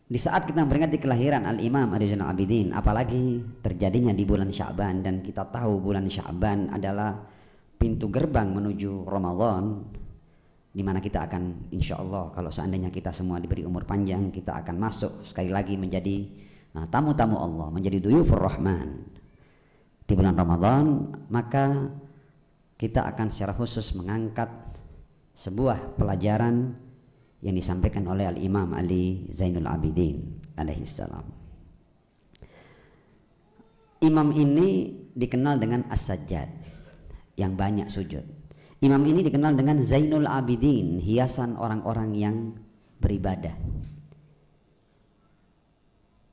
Di saat kita memperingati kelahiran Al-Imam Ali Zainul Abidin, apalagi terjadinya di bulan Sya'ban, dan kita tahu bulan Sya'ban adalah pintu gerbang menuju Ramadan, di mana kita akan, insya Allah kalau seandainya kita semua diberi umur panjang, kita akan masuk sekali lagi menjadi tamu-tamu Allah, menjadi duyufur Rahman di bulan Ramadan. Maka kita akan secara khusus mengangkat sebuah pelajaran yang disampaikan oleh Al-Imam Ali Zainul Abidin alaihissalam. Imam ini dikenal dengan As-Sajjad, yang banyak sujud. Imam ini dikenal dengan Zainul Abidin, hiasan orang-orang yang beribadah.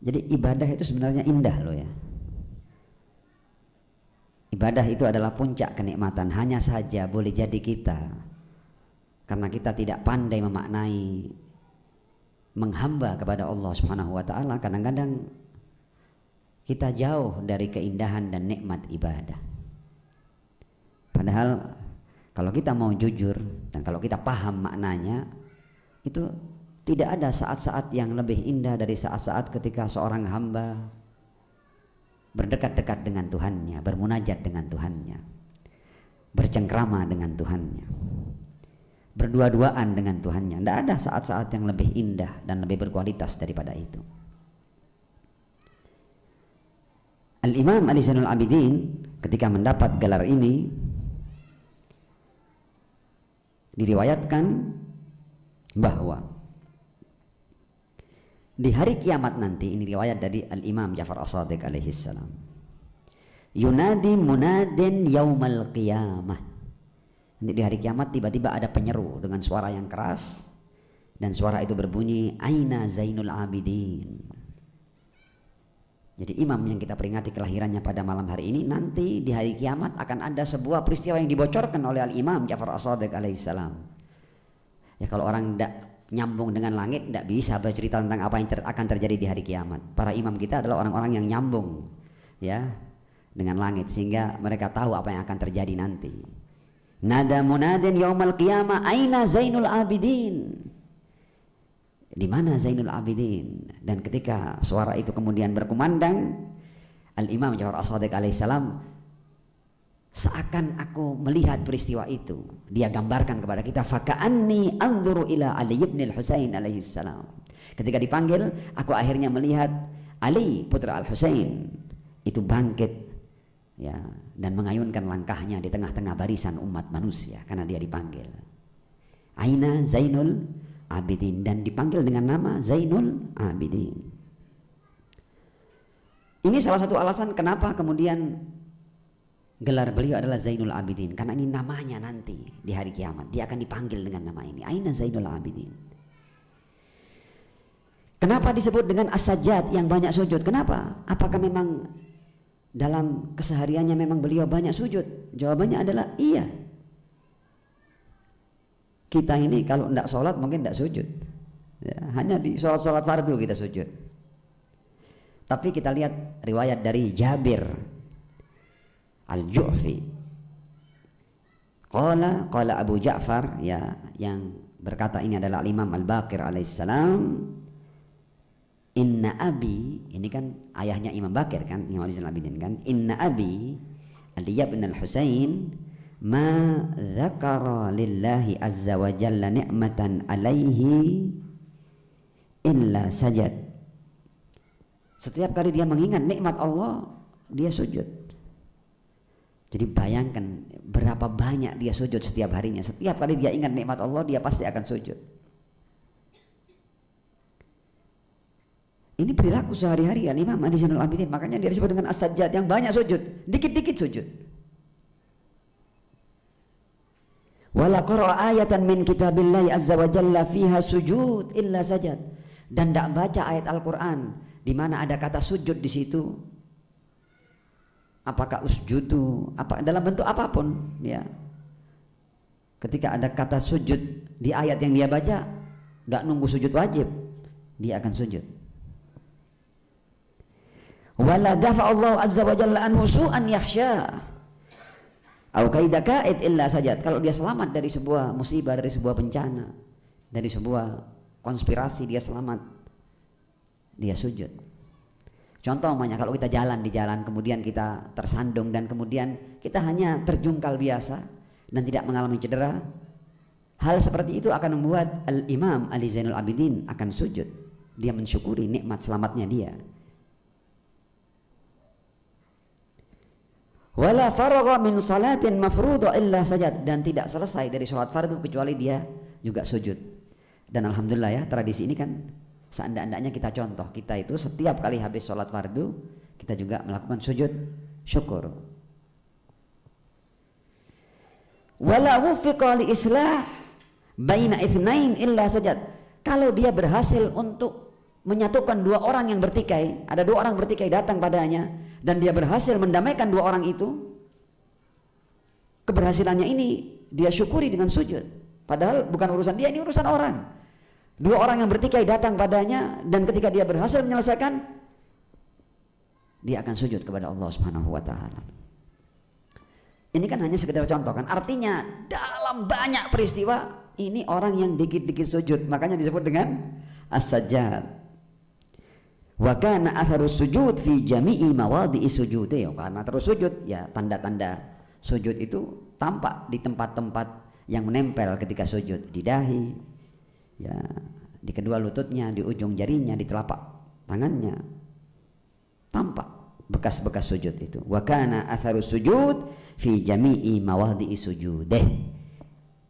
Jadi ibadah itu sebenarnya indah loh ya. Ibadah itu adalah puncak kenikmatan. Hanya saja boleh jadi kita, karena kita tidak pandai memaknai menghamba kepada Allah Subhanahu wa taala, kadang-kadang kita jauh dari keindahan dan nikmat ibadah. Padahal kalau kita mau jujur dan kalau kita paham maknanya, itu tidak ada saat-saat yang lebih indah dari saat-saat ketika seorang hamba berdekat-dekat dengan Tuhannya, bermunajat dengan Tuhannya, bercengkrama dengan Tuhannya, berdua-duaan dengan Tuhannya. Tidak ada saat-saat yang lebih indah dan lebih berkualitas daripada itu. Al-Imam Ali Zainul Abidin ketika mendapat gelar ini, diriwayatkan bahwa di hari kiamat nanti, ini riwayat dari Al-Imam Ja'far As-Shadiq alaihissalam, yunadi munadin yaumal qiyamah. Nanti di hari kiamat tiba-tiba ada penyeru dengan suara yang keras, dan suara itu berbunyi, Aina Zainul Abidin. Jadi imam yang kita peringati kelahirannya pada malam hari ini, nanti di hari kiamat akan ada sebuah peristiwa yang dibocorkan oleh Al-Imam Ja'far As-Shadiq alaihissalam. Ya kalau orang tidak nyambung dengan langit, tidak bisa bercerita tentang apa yang akan terjadi di hari kiamat. Para imam kita adalah orang-orang yang nyambung ya dengan langit, sehingga mereka tahu apa yang akan terjadi nanti. Nada munadin yaumal qiyamah, aina Zainul Abidin? Di mana Zainul Abidin? Dan ketika suara itu kemudian berkumandang, Al-Imam Ja'far As-Shadiq alaihissalam, seakan aku melihat peristiwa itu, dia gambarkan kepada kita, faka'anni anzuru ila Ali ibn al-Husain alaihissalam. Ketika dipanggil, aku akhirnya melihat Ali putra Al-Husain itu bangkit ya, dan mengayunkan langkahnya di tengah-tengah barisan umat manusia karena dia dipanggil Aina Zainul Abidin, dan dipanggil dengan nama Zainul Abidin. Ini salah satu alasan kenapa kemudian gelar beliau adalah Zainul Abidin, karena ini namanya nanti di hari kiamat dia akan dipanggil dengan nama ini, Aina Zainul Abidin. Kenapa disebut dengan As-Sajjad, yang banyak sujud? Kenapa? Apakah memang dalam kesehariannya memang beliau banyak sujud? Jawabannya adalah iya. Kita ini kalau tidak sholat mungkin tidak sujud ya, hanya di sholat-sholat fardu kita sujud. Tapi kita lihat riwayat dari Jabir Al-Ju'fi, qala Abu Ja'far ya, yang berkata ini adalah Imam Al-Baqir alaihissalam, inna abi, ini kan ayahnya Imam Bakir kan, Imam Ali Zainul Abidin kan, inna abi Ali bin Al-Husain ma dzakara lillahi azza wa jalla ni'matan alaihi illa sajad. Setiap kali dia mengingat nikmat Allah, dia sujud. Jadi bayangkan berapa banyak dia sujud setiap harinya. Setiap kali dia ingat nikmat Allah, dia pasti akan sujud. Ini perilaku sehari-hari Al-Imam Ali Zainul Abidin, makanya dia disebut dengan As-Sajjad, yang banyak sujud, dikit-dikit sujud. Wala qara'a ayatan min kitabillahi azza wa jalla fiha sujud illa sajad, dan tidak baca ayat Al-Quran di mana ada kata sujud di situ, apakah usjudu, apa dalam bentuk apapun ya. Ketika ada kata sujud di ayat yang dia baca, tidak nunggu sujud wajib, dia akan sujud. Wala dafa'allahu azza wa jalla anhu su'an yakhsha au kaida ka'id illa sajad. Kalau dia selamat dari sebuah musibah, dari sebuah bencana, dari sebuah konspirasi, dia selamat, dia sujud. Contoh umpamanya kalau kita jalan di jalan kemudian kita tersandung dan kemudian kita hanya terjungkal biasa dan tidak mengalami cedera, hal seperti itu akan membuat Al-Imam Ali Zainul Abidin akan sujud. Dia mensyukuri nikmat selamatnya dia. Wala faragha min salatin mafruḍah illa sajad, dan tidak selesai dari sholat fardu kecuali dia juga sujud. Dan alhamdulillah ya, tradisi ini kan seandainya kita contoh, kita itu setiap kali habis sholat fardu kita juga melakukan sujud syukur. Wala wufiqa li islah baina itsnain illa sajad. Kalau dia berhasil untuk menyatukan dua orang yang bertikai, ada dua orang bertikai datang padanya dan dia berhasil mendamaikan dua orang itu, keberhasilannya ini dia syukuri dengan sujud. Padahal bukan urusan dia, ini urusan orang. Dua orang yang bertikai datang padanya dan ketika dia berhasil menyelesaikan, dia akan sujud kepada Allah Subhanahu wa taala. Ini kan hanya sekedar contoh kan. Artinya dalam banyak peristiwa ini orang yang dikit-dikit sujud, makanya disebut dengan as-sajjad. Wa kana atharus sujud fi jami'i mawadhi'i sujudi. Karena terus sujud ya, tanda-tanda sujud itu tampak di tempat-tempat yang menempel ketika sujud, di dahi ya, di kedua lututnya, di ujung jarinya, di telapak tangannya, tampak bekas-bekas sujud itu. Wa kana atharus sujud fi jami'i mawadhi'i sujudih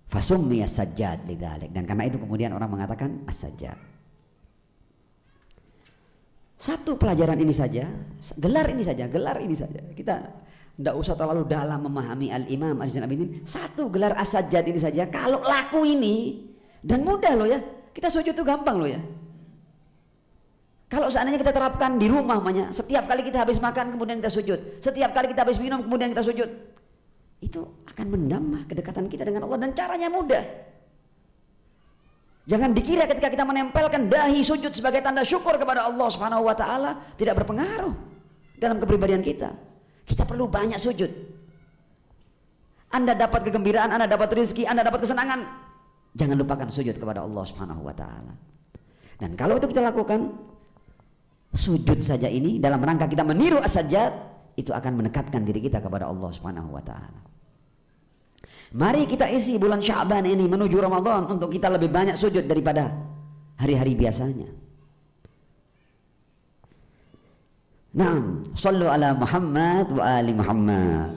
fasummiya sajjad lidzalik, dan karena itu kemudian orang mengatakan as-sajjad. Satu pelajaran ini saja, gelar ini saja, kita tidak usah terlalu dalam memahami Al-Imam Ali Zainul Abidin. Satu gelar as-sajjad ini saja, kalau laku ini, dan mudah loh ya, kita sujud itu gampang loh ya. Kalau seandainya kita terapkan di rumah, setiap kali kita habis makan kemudian kita sujud, setiap kali kita habis minum kemudian kita sujud, itu akan menambah kedekatan kita dengan Allah, dan caranya mudah. Jangan dikira ketika kita menempelkan dahi sujud sebagai tanda syukur kepada Allah Subhanahu wa taala tidak berpengaruh dalam kepribadian kita. Kita perlu banyak sujud. Anda dapat kegembiraan, Anda dapat rezeki, Anda dapat kesenangan, jangan lupakan sujud kepada Allah Subhanahu wa taala. Dan kalau itu kita lakukan, sujud saja ini dalam rangka kita meniru as-sajjad, itu akan mendekatkan diri kita kepada Allah Subhanahu wa taala. Mari kita isi bulan Sya'ban ini menuju Ramadan untuk kita lebih banyak sujud daripada hari-hari biasanya. Naam, sallu ala Muhammad wa ali Muhammad.